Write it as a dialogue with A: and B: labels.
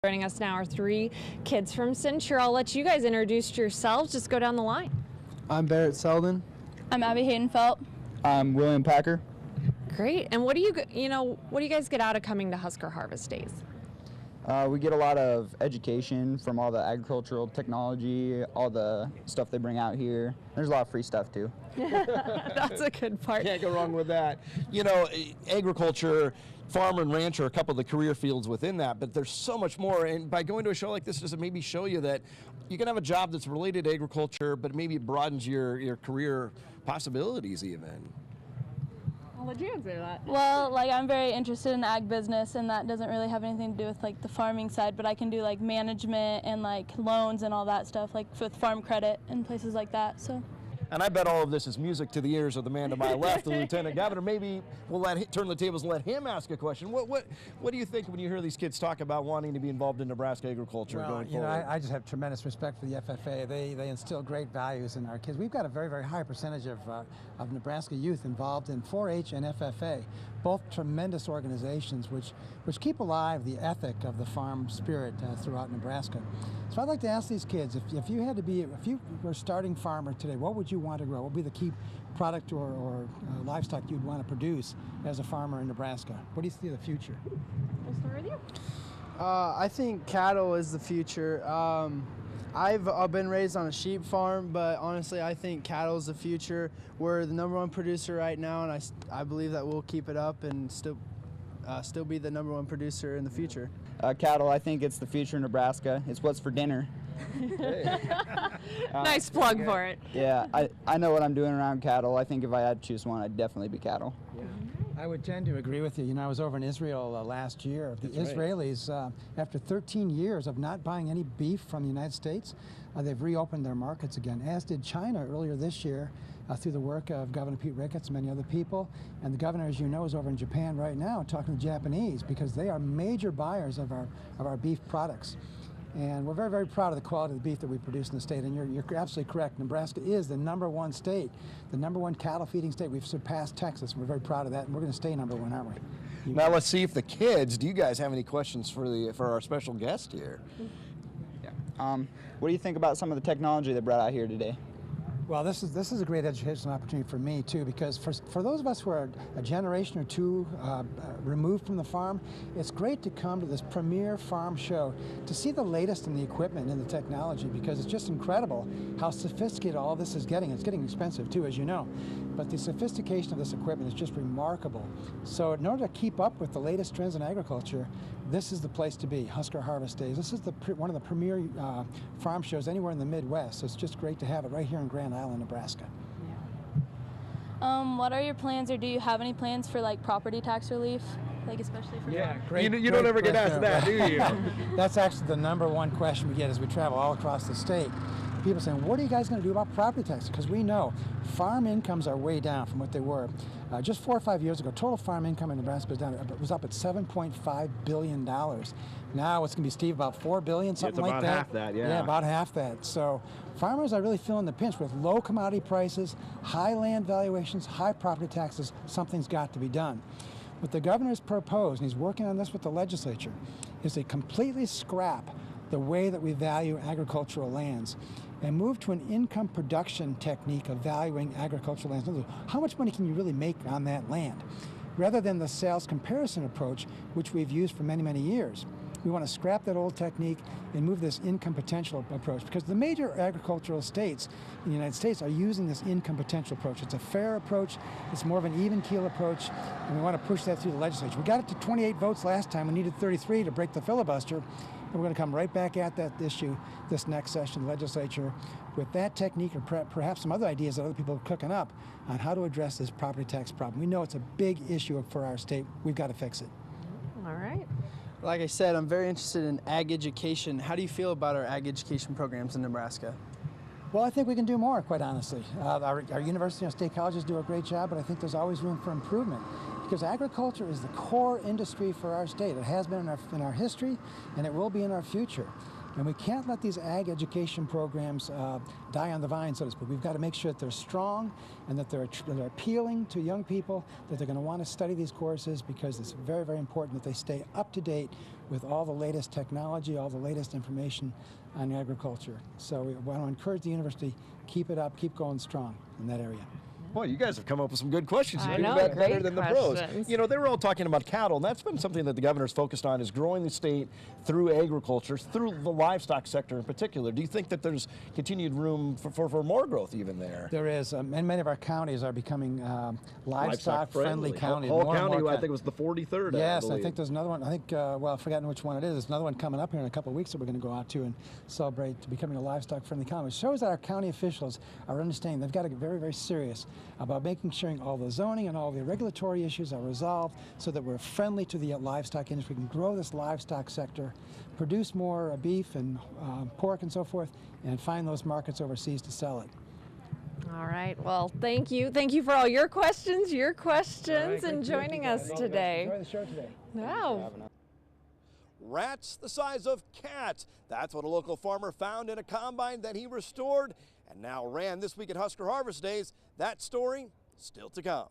A: Joining us now are three kids from Centura. I'll let you guys introduce yourselves. Just go down the line.
B: I'm Barrett Selden.
C: I'm Abby Haydenfelt.
D: I'm William Packer.
A: Great. And what do you guys get out of coming to Husker Harvest Days?
D: We get a lot of education from all the agricultural technology, all the stuff they bring out here. There's a lot of free stuff too.
A: That's a good part.
E: Can't go wrong with that. You know, agriculture, farmer and rancher are a couple of the career fields within that, but there's so much more. And by going to a show like this, does it maybe show you that you can have a job that's related to agriculture, but maybe it broadens your career possibilities even?
A: I'll let you answer that.
C: Well, I'm very interested in ag business, and that doesn't really have anything to do with the farming side, but I can do management and loans and all that stuff, with farm credit and places like that. So.
E: And I bet all of this is music to the ears of the man to my left, the lieutenant governor. Maybe we'll turn the tables and let him ask a question. What do you think when you hear these kids talk about wanting to be involved in Nebraska agriculture going forward?
F: I just have tremendous respect for the FFA. They instill great values in our kids. We've got a very, very high percentage of Nebraska youth involved in 4-H and FFA, both tremendous organizations which keep alive the ethic of the farm spirit throughout Nebraska. So I'd like to ask these kids, if you were a starting farmer today, what would you want to grow? What would be the key product or livestock you'd want to produce as a farmer in Nebraska? What do you see the future?
A: We'll start with you.
B: I think cattle is the future. I've been raised on a sheep farm, but honestly, I think cattle is the future. We're the #1 producer right now, and I believe that we'll keep it up and still be the #1 producer in the future.
D: Cattle, I think it's the future of Nebraska. It's what's for dinner.
A: Nice plug for it.
D: Yeah, I know what I'm doing around cattle. I think if I had to choose one, I'd definitely be cattle.
F: Yeah. I would tend to agree with you. I was over in Israel last year. The Israelis, after 13 years of not buying any beef from the United States, they've reopened their markets again, as did China earlier this year through the work of Governor Pete Ricketts and many other people. And the governor, as you know, is over in Japan right now talking to the Japanese because they are major buyers of our beef products. And we're very, very proud of the quality of the beef that we produce in the state. And you're absolutely correct. Nebraska is the #1 state, the #1 cattle feeding state. We've surpassed Texas. We're very proud of that, and we're going to stay #1, aren't we?
E: Now let's see if the kids. Do you guys have any questions for our special guest here?
D: Yeah. What do you think about some of the technology they brought out here today?
F: Well, this is a great educational opportunity for me too, because for those of us who are a generation or two removed from the farm, it's great to come to this premier farm show to see the latest in the equipment and the technology, because it's just incredible how sophisticated all this is getting. It's getting expensive too, as you know, but the sophistication of this equipment is just remarkable. So in order to keep up with the latest trends in agriculture, this is the place to be, Husker Harvest Days. This is one of the premier farm shows anywhere in the Midwest, so it's just great to have it right here in Grand Island, Nebraska.
C: What are your plans, or do you have any plans for property tax relief, especially for
F: great.
E: You don't ever get asked that, do you?
F: That's actually the #1 question we get as we travel all across the state. People saying, what are you guys going to do about property taxes? Because we know farm incomes are way down from what they were. Just 4 or 5 years ago, total farm income in Nebraska was up at $7.5 billion. Now it's going to be, Steve, about $4 billion, something like that.
E: It's about half that, yeah.
F: Yeah, about half that. So farmers are really feeling the pinch with low commodity prices, high land valuations, high property taxes. Something's got to be done. What the governor's proposed, and he's working on this with the legislature, is to completely scrap the way that we value agricultural lands and move to an income production technique of valuing agricultural lands. In other words, how much money can you really make on that land? Rather than the sales comparison approach, which we've used for many, many years. We want to scrap that old technique and move this income potential approach, because the major agricultural states in the United States are using this income potential approach. It's a fair approach, it's more of an even keel approach, and we want to push that through the legislature. We got it to 28 votes last time, we needed 33 to break the filibuster. And we're going to come right back at that issue this next session, legislature, with that technique or perhaps some other ideas that other people are cooking up on how to address this property tax problem. We know it's a big issue for our state. We've got to fix it.
A: All right.
B: Like I said, I'm very interested in ag education. How do you feel about our ag education programs in Nebraska?
F: Well, I think we can do more, quite honestly. Our university and state colleges do a great job, but I think there's always room for improvement, because agriculture is the core industry for our state. It has been in our history, and it will be in our future. And we can't let these ag education programs die on the vine, so to speak. We've got to make sure that they're strong and that they're appealing to young people, that they're going to want to study these courses, because it's very, very important that they stay up to date with all the latest technology, all the latest information on agriculture. So we want to encourage the university, keep it up, keep going strong in that area.
E: Boy, you guys have come up with some good questions.
A: I
E: You
A: know,
E: bet better
A: great
E: than the pros.
A: questions.
E: You know, they were all talking about cattle, and that's been something that the governor's focused on, is growing the state through agriculture, through the livestock sector in particular. Do you think that there's continued room for more growth even there?
F: There is, and many of our counties are becoming livestock-friendly counties.
E: Hull
F: More and
E: County,
F: more
E: I think, was the 43rd.
F: Yes, I
E: believe.
F: think there's another one. I think, well, I've forgotten which one it is. There's another one coming up here in a couple of weeks that we're going to go out to and celebrate becoming a livestock-friendly county. It shows that our county officials are understanding. They've got to get very, very serious about making sure all the zoning and all the regulatory issues are resolved so that we're friendly to the livestock industry. We can grow this livestock sector, produce more beef and pork and so forth, and find those markets overseas to sell it.
A: All right. Well, thank you. Thank you for all your questions, and joining us today.
F: Enjoy the show today.
A: Wow.
E: Rats the size of cats. That's what a local farmer found in a combine that he restored and now ran this week at Husker Harvest Days. That story still to come.